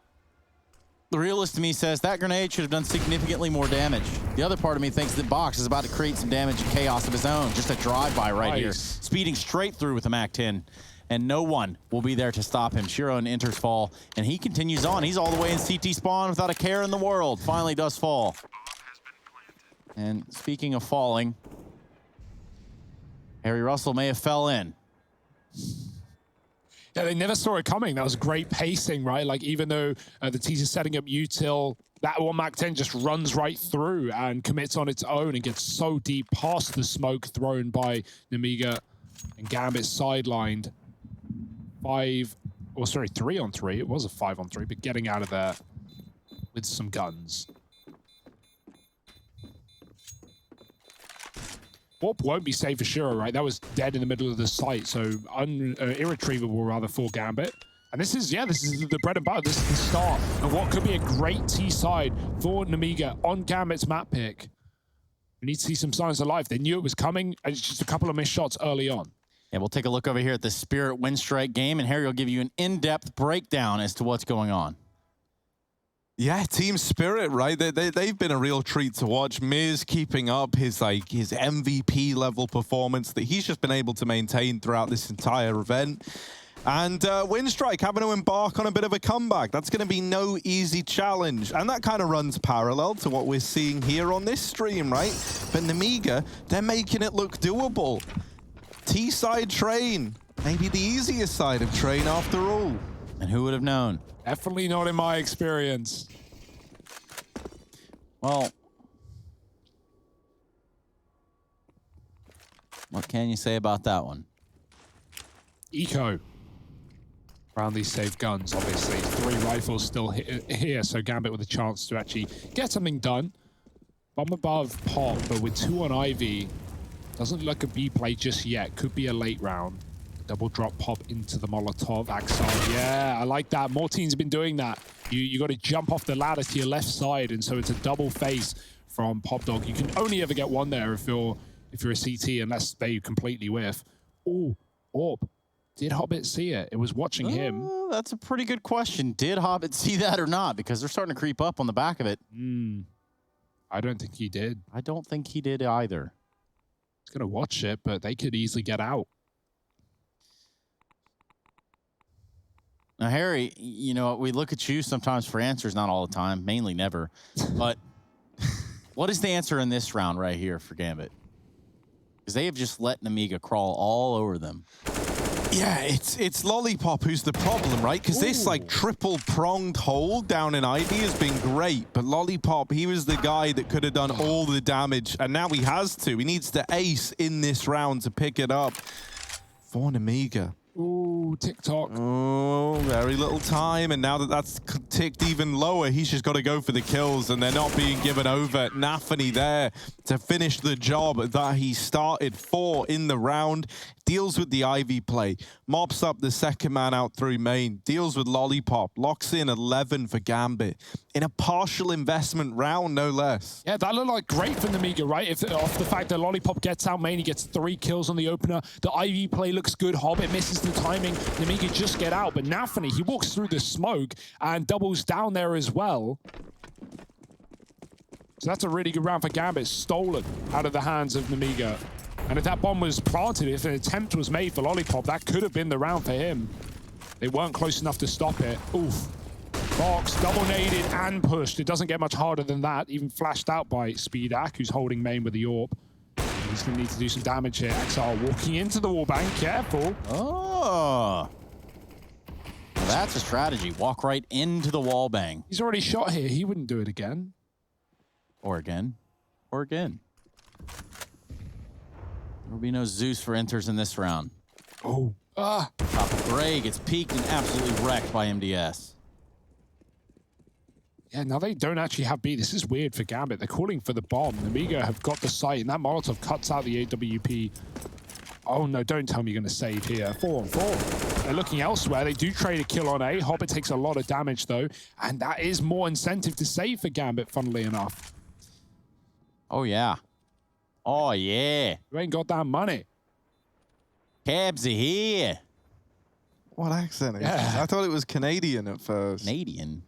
the realist to me says that grenade should have done significantly more damage. The other part of me thinks that Box is about to create some damage and chaos of his own. Just a drive-by right here. Speeding straight through with the MAC-10. And no one will be there to stop him. Shiro enters fall, and he continues on. He's all the way in CT spawn without a care in the world. Finally does fall. And speaking of falling, Harry Russell may have fell in. Yeah, they never saw it coming. That was great pacing, right? Like, even though the T's are setting up util, that one MAC-10 just runs right through and commits on its own and gets so deep past the smoke thrown by Nemiga, and Gambit sidelined. 3 on 3. It was a 5 on 3, but getting out of there with some guns. Warp won't be safe for Shiro, right? That was dead in the middle of the site, so irretrievable rather for Gambit. And this is the bread and butter. This is the start of what could be a great T side for Nemiga on Gambit's map pick. We need to see some signs of life. They knew it was coming, and it's just a couple of missed shots early on. Yeah, we'll take a look over here at the Spirit Windstrike game, and Harry will give you an in-depth breakdown as to what's going on. Yeah, Team Spirit, right? They've been a real treat to watch. Miz keeping up his MVP level performance that he's just been able to maintain throughout this entire event. And Windstrike having to embark on a bit of a comeback. That's going to be no easy challenge. And that kind of runs parallel to what we're seeing here on this stream, right? But Nemiga, they're making it look doable. T-side train, maybe the easiest side of train after all. And who would have known? Definitely not in my experience. Well, what can you say about that one? Eco. Around these safe guns, obviously. 3 rifles still here, so Gambit with a chance to actually get something done. Bomb above pop, but with 2 on Ivy. Doesn't look like a B play just yet. Could be a late round. Double drop pop into the Molotov. Axel, yeah, I like that. More teams have been doing that. You got to jump off the ladder to your left side, and so it's a double face from Pop Dog. You can only ever get one there if you're a CT, unless they completely whiff. Oh, Orb. Did Hobbit see it? It was watching him. That's a pretty good question. Did Hobbit see that or not? Because they're starting to creep up on the back of it. I don't think he did. I don't think he did either. He's going to watch it, but they could easily get out. Now, Harry, you know, we look at you sometimes for answers, not all the time, mainly never. But what is the answer in this round right here for Gambit? Because they have just let Nemiga crawl all over them. Yeah, it's Lollipop who's the problem, right? Because this triple-pronged hold down in Ivy has been great, but Lollipop, he was the guy that could have done all the damage, and now he has to. He needs to ace in this round to pick it up for Nemiga. Ooh, TikTok. Oh, very little time, and now that that's ticked even lower, he's just got to go for the kills, and they're not being given over. Nafany there to finish the job that he started for in the round. Deals with the Ivy play, mops up the second man out through main, deals with Lollipop, locks in 11 for Gambit in a partial investment round, no less. Yeah, that looked like great for Nemiga, right? Off the fact that Lollipop gets out main, he gets 3 kills on the opener. The Ivy play looks good. Hobbit misses the timing. Nemiga just get out, but Nafany, he walks through the smoke and doubles down there as well. So that's a really good round for Gambit, stolen out of the hands of Nemiga. And if that bomb was planted, if an attempt was made for Lollipop, that could have been the round for him. They weren't close enough to stop it. Oof. Box, double naded and pushed. It doesn't get much harder than that. Even flashed out by Speedak, who's holding main with the AWP. He's going to need to do some damage here. Axel walking into the wallbang. Careful. Oh. Now that's a strategy. Walk right into the wallbang. He's already shot here. He wouldn't do it again. Or again. Or again. There will be no Zeus for enters in this round. Oh. Ah. Top of Gray gets peaked and absolutely wrecked by MDS. Yeah, now they don't actually have B. This is weird for Gambit. They're calling for the bomb. Nemiga have got the site, and that Molotov cuts out the AWP. Oh, no, don't tell me you're going to save here. 4-on-4. They're looking elsewhere. They do trade a kill on A. Hobbit takes a lot of damage, though, and that is more incentive to save for Gambit, funnily enough. Oh, yeah. Oh, yeah. You ain't got that money. Cabs are here. What accent is Yeah. this? I thought it was Canadian at first. Canadian.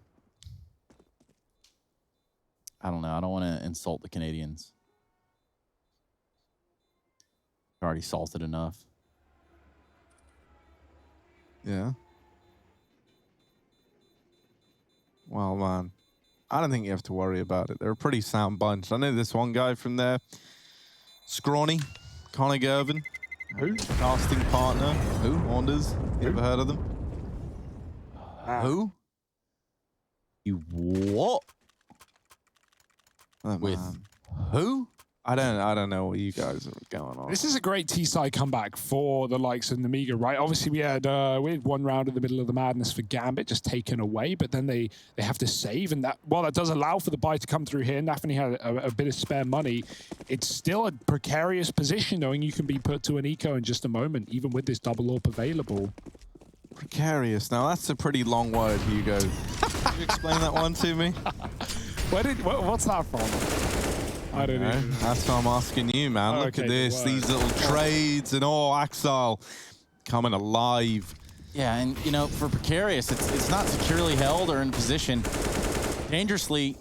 I don't know. I don't want to insult the Canadians. They're already salted enough. Yeah. Well, man, I don't think you have to worry about it. They're a pretty sound bunch. I know this one guy from there, Scrawny, Connor Gervin. Who? Casting partner. Who? Wanders. You ever heard of them? Who? You what? Oh, With man. who? I don't know what you guys are going on. This is a great T-side comeback for the likes of Nemiga, right? Obviously, we had one round in the middle of the madness for Gambit just taken away, but then they have to save, and that while that does allow for the buy to come through here, Nafany had a bit of spare money. It's still a precarious position, knowing you can be put to an eco in just a moment, even with this double AWP available. Precarious. Now that's a pretty long word, Hugo. Can you explain that one to me? What's that from? I don't know. That's what I'm asking you, man. Look Okay, at this. good These little trades and Axel coming alive. Yeah, and you know, for precarious, it's not securely held or in position. Dangerously,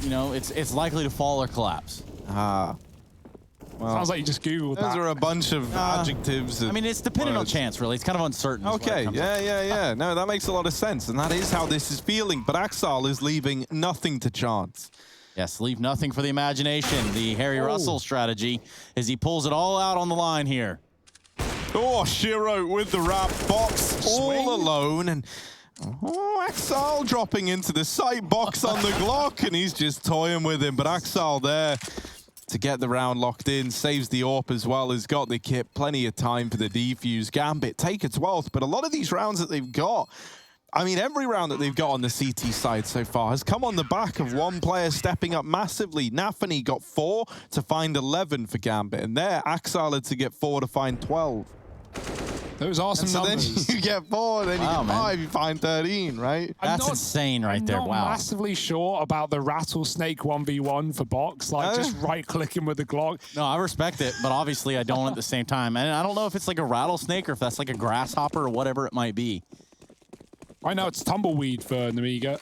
you know, it's likely to fall or collapse. Ah. Well, Sounds like you just Googled those that. are a bunch of adjectives. I mean, it's dependent on words. chance, really. It's kind of uncertain. is what it Okay, comes up. yeah. No, that makes a lot of sense. And that is how this is feeling. But Axel is leaving nothing to chance. Yes, leave nothing for the imagination. The Harry Russell strategy as he pulls it all out on the line here. Oh, Shiro with the wrap box Swing. all alone. And Axel dropping into the sight box on the Glock. And he's just toying with him. But Axel there to get the round locked in. Saves the AWP as well. Has got the kit. Plenty of time for the defuse. Gambit take a 12th. But a lot of these rounds that they've got, I mean, every round that they've got on the CT side so far has come on the back of one player stepping up massively. Nafany got 4 to find 11 for Gambit. And there, Axel had to get 4 to find 12. Those are some So numbers. then you get 4, then you Wow, get man. 5, you find 13, right? I'm That's insane right there. I'm not Wow. massively sure about the rattlesnake 1v1 for box, like just right-clicking with the Glock. No, I respect it, but obviously I don't at the same time. And I don't know if it's like a rattlesnake or if that's like a grasshopper or whatever it might be. Right now it's tumbleweed for Nemiga,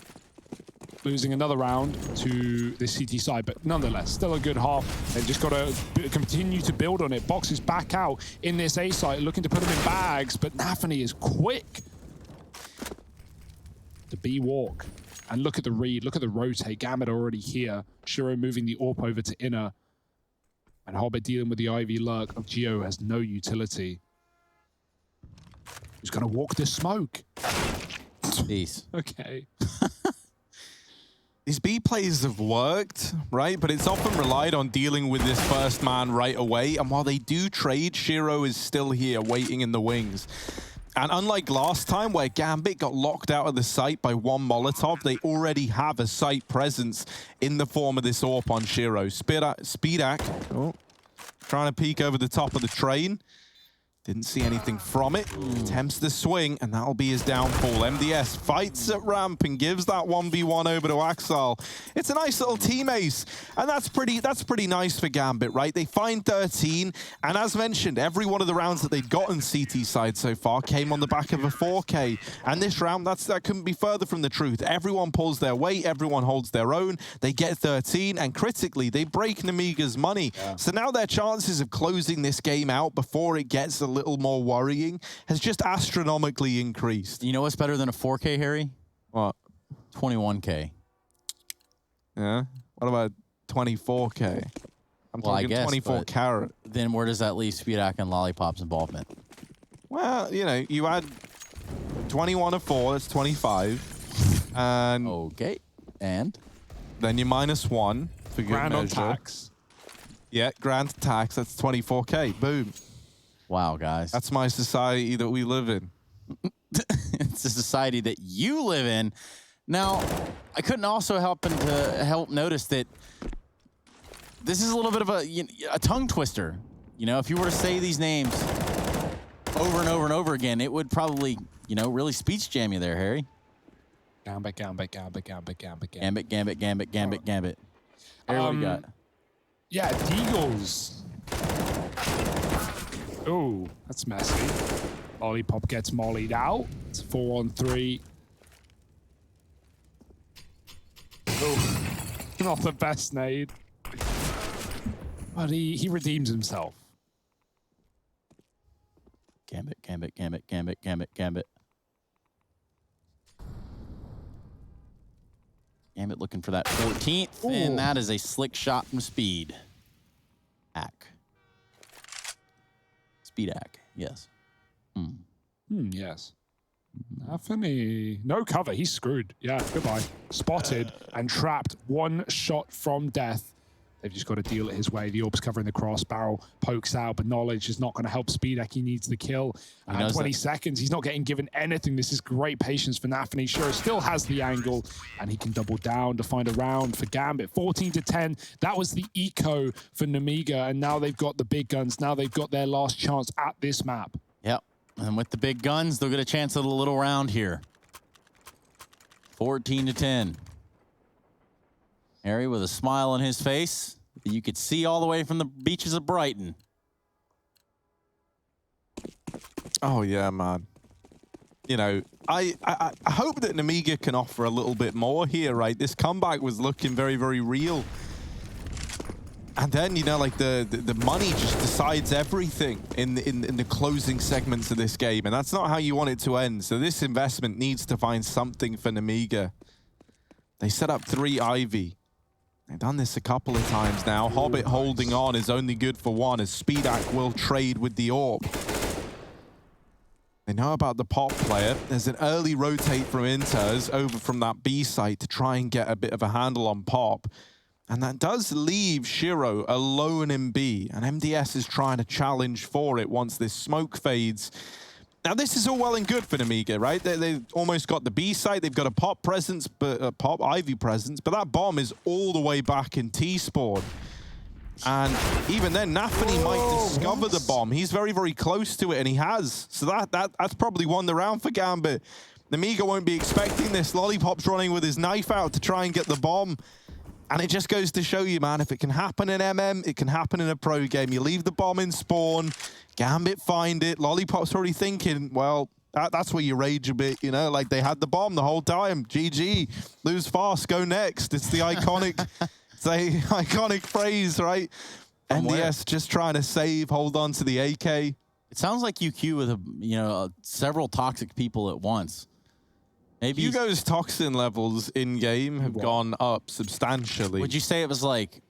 losing another round to the CT side, but nonetheless, still a good half. They've just got to continue to build on it. Box is back out in this A site, looking to put them in bags, but Nafany is quick. The B walk. And look at the read, look at the rotate. Gambit already here. Shiro moving the AWP over to inner. And Hobbit dealing with the Ivy lurk of Geo has no utility. Who's going to walk this smoke? Peace. Okay. These B plays have worked, right? But it's often relied on dealing with this first man right away. And while they do trade, Shiro is still here waiting in the wings. And unlike last time where Gambit got locked out of the site by one Molotov, they already have a site presence in the form of this AWP on Shiro. Speedak, trying to peek over the top of the train. Didn't see anything from it. Attempts the swing, and that'll be his downfall. MDS fights at ramp and gives that 1v1 over to Axel. It's a nice little team ace, and that's pretty nice for Gambit, right? They find 13, and as mentioned, every one of the rounds that they've gotten CT side so far came on the back of a 4K. And this round, that couldn't be further from the truth. Everyone pulls their weight, everyone holds their own. They get 13, and critically, they break Nemiga's money. So now their chances of closing this game out before it gets little more worrying, has just astronomically increased. You know what's better than a 4K, Harry? What? 21K. Yeah? What about 24K? I'm Well, I talking guess, 24 but carat. Then where does that leave Speedak and Lollipop's involvement? Well, you know, you add 21 of 4, that's 25. And Okay. And? then you minus 1 for good Grand on measure. tax. Yeah, grand tax, that's 24K. Boom. Wow, guys. That's my society that we live in. It's a society that you live in. Now, I couldn't also help notice that this is a little bit of a tongue twister. You know, if you were to say these names over and over and over again, it would probably, you know, really speech jam you there, Harry. Gambit, Gambit, Gambit, Gambit, Gambit, Gambit, Gambit, Gambit, Gambit, Gambit. Harry, what do you got? Yeah, Deagles. Oh, that's messy. Lollipop gets mollied out. It's 4-on-3. Oh, not the best nade. But he redeems himself. Gambit, Gambit, Gambit, Gambit, Gambit, Gambit. Gambit looking for that 14th, Ooh. and that is a slick shot from Speed. Ack. Speed Ack, yes. Yes. Anthony. No cover. He's screwed. Yeah, goodbye. Spotted and trapped. One shot from death. They've just got to deal it his way. The orb's covering the cross. Barrel pokes out, but knowledge is not going to help Speedak. He needs the kill. 20 seconds. He's not getting given anything. This is great patience for Nafany. Sure, still has the angle, and he can double down to find a round for Gambit. 14-10. That was the eco for Nemiga, and now they've got the big guns. Now they've got their last chance at this map. Yep. And with the big guns, they'll get a chance at a little round here. 14-10. Harry with a smile on his face that you could see all the way from the beaches of Brighton. Oh, yeah, man. You know, I hope that Nemiga can offer a little bit more here, right? This comeback was looking very, very real. And then, you know, like the money just decides everything in the closing segments of this game. And that's not how you want it to end. So this investment needs to find something for Nemiga. They set up 3 Ivy. They've done this a couple of times now. Hobbit holding on is only good for 1 as Speedak will trade with the orb. They know about the pop player. There's an early rotate from Inters over from that B site to try and get a bit of a handle on pop. And that does leave Shiro alone in B. And MDS is trying to challenge for it once this smoke fades. Now, this is all well and good for Nemiga, right? They've almost got the B site. They've got a pop presence, but pop Ivy presence. But that bomb is all the way back in T-spawn. And even then, Nafany might discover the bomb. He's very, very close to it, and he has. So that's probably won the round for Gambit. Nemiga won't be expecting this. Lollipop's running with his knife out to try and get the bomb. And it just goes to show you, man, if it can happen in MM, it can happen in a pro game. You leave the bomb in spawn, Gambit find it. Lollipop's already thinking, well, that's where you rage a bit, you know? Like, they had the bomb the whole time. GG, lose fast, go next. It's the iconic, iconic phrase, right? MDS just trying to save, hold on to the AK. It sounds like UQ with several toxic people at once. Maybe Hugo's toxin levels in-game have gone up substantially. Would you say it was like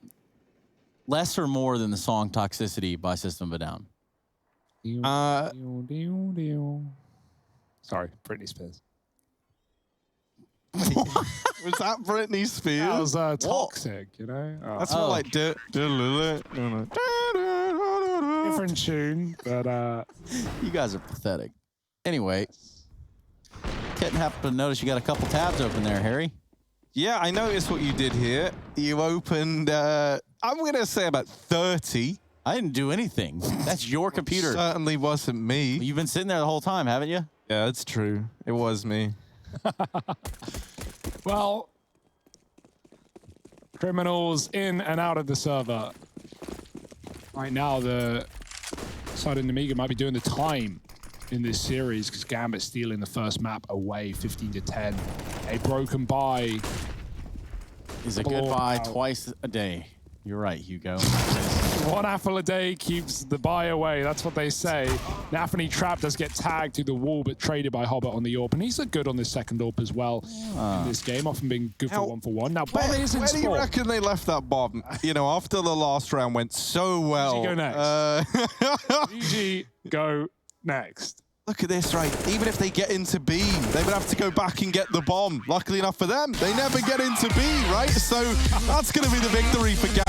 less or more than the song Toxicity by System of a Down? Sorry, Britney Spears. Was that Britney Spears? That was toxic, you know? That's more like... Different tune, but... You guys are pathetic. Anyway, couldn't happen to notice you got a couple tabs open there, Harry. Yeah, I noticed what you did here. You opened, I'm going to say about 30. I didn't do anything. That's your computer. Certainly wasn't me. You've been sitting there the whole time, haven't you? Yeah, that's true. It was me. Well, criminals in and out of the server. Right now, the side of Nemiga might be doing the time in this series because Gambit's stealing the first map away, 15-10. A broken bye is a goodbye twice a day. You're right, Hugo. One apple a day keeps the buy away. That's what they say. Nafany Trap does get tagged to the wall, but traded by Hobbit on the AWP. And he's looked good on this second AWP as well in this game, often being good for 1-for-1. Now, bomb is in Where do you spawn. reckon they left that bomb? You know, after the last round went so well. GG go next. GG go next. Look at this, right? Even if they get into B, they would have to go back and get the bomb. Luckily enough for them, they never get into B, right? So that's going to be the victory for Gambit.